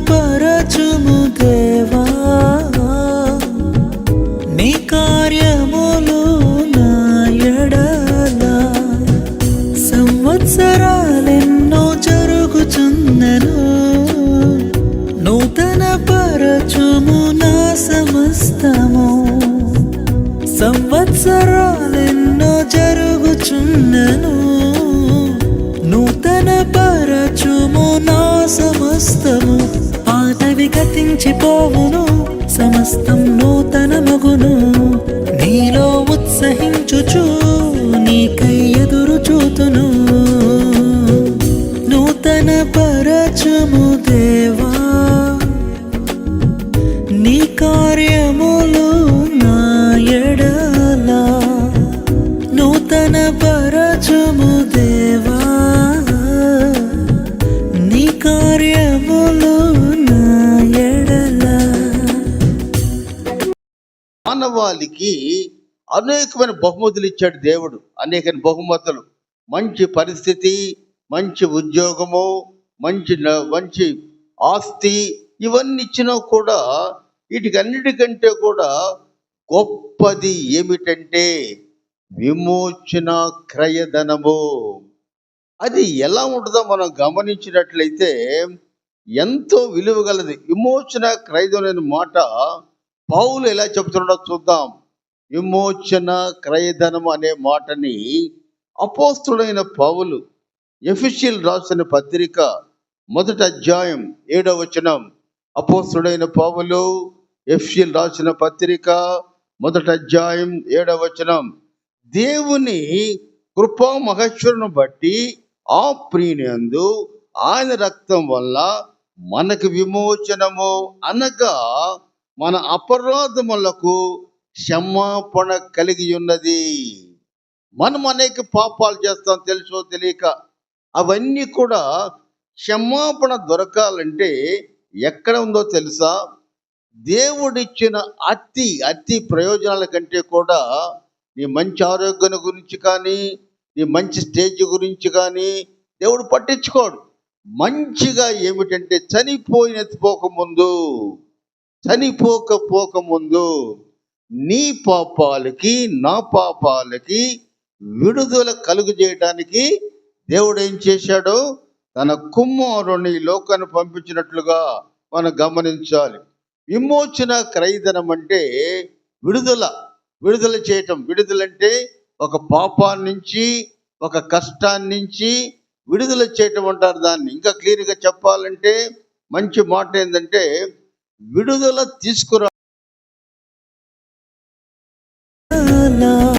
పరచుము దేవా, నీ కార్యములు నా ఎడల. సంవత్సరాలెన్నో జరుగుచున్నను, నూతన పరచుము నా సమస్తము. సంవత్సరాలెన్నో జరుగుచున్నను, నూతన పరచుము నా సమస్తము. పాతవి గతించిపోవును, సమస్తం నూతన మగును. నీలో ఉత్సహించుచు నీకై ఎదురు చూతును. నూతన పరచుము దేవా, నీ కార్యములు నా ఎడల. నూతన పరచుము దేవా, నీ కార్యములు నా ఎడల. మానవాళికి అనేకమైన బహుమతులు ఇచ్చాడు దేవుడు. అనేక బహుమతులు, మంచి పరిస్థితి, మంచి ఉద్యోగము, మంచి ఆస్తి, ఇవన్నీ ఇచ్చినా కూడా వీటికన్నిటికంటే కూడా గొప్పది ఏమిటంటే విమోచన క్రయధనము. అది ఎలా ఉంటుందో మనం గమనించినట్లయితే ఎంతో విలువ గలది. విమోచన క్రయధనం అనే మాట పౌలు ఎలా చెబుతున్నాడో చూద్దాం. విమోచన క్రయధనం అనే మాటని అపోస్తుడైన పౌలు ఎఫెసీయులకు రాసిన పత్రిక 1వ అధ్యాయం 7వ వచనం. అపోస్తుడైన పౌలు ఎఫెసీయులకు రాసిన పత్రిక 1వ అధ్యాయం 7వ వచనం. దేవుని కృపా మహేశ్వరుని బట్టి ఆ ప్రియునియందు ఆయన రక్తం వల్ల మనకు విమోచనము, అనగా మన అపరాధములకు క్షమాపణ కలిగి ఉన్నది. మనం అనేక పాపాలు చేస్తాం, తెలుసో తెలియక. అవన్నీ కూడా క్షమాపణ దొరకాలంటే ఎక్కడ ఉందో తెలుసా? దేవుడిచ్చిన అతి ప్రయోజనాల కంటే కూడా నీ మంచి ఆరోగ్యం గురించి కానీ, నీ మంచి స్టేజ్ గురించి కానీ దేవుడు పట్టించుకోడు. మంచిగా ఏమిటంటే చనిపోకపోకముందు నీ పాపాలకి నా పాపాలకి విడుదల కలుగు చేయడానికి దేవుడు ఏం చేశాడో తన కుమారుని లోకాన్ని పంపించినట్లుగా మనం గమనించాలి. విమోచన క్రయధనం అంటే విడుదల చేయటం. విడుదలంటే ఒక పాపాన్ని నుంచి, ఒక కష్టాన్ని నుంచి విడుదల చేయటం అంటారు దాన్ని. ఇంకా క్లియర్గా చెప్పాలంటే మంచి మాట ఏంటంటే విడుదల తీసుకురా.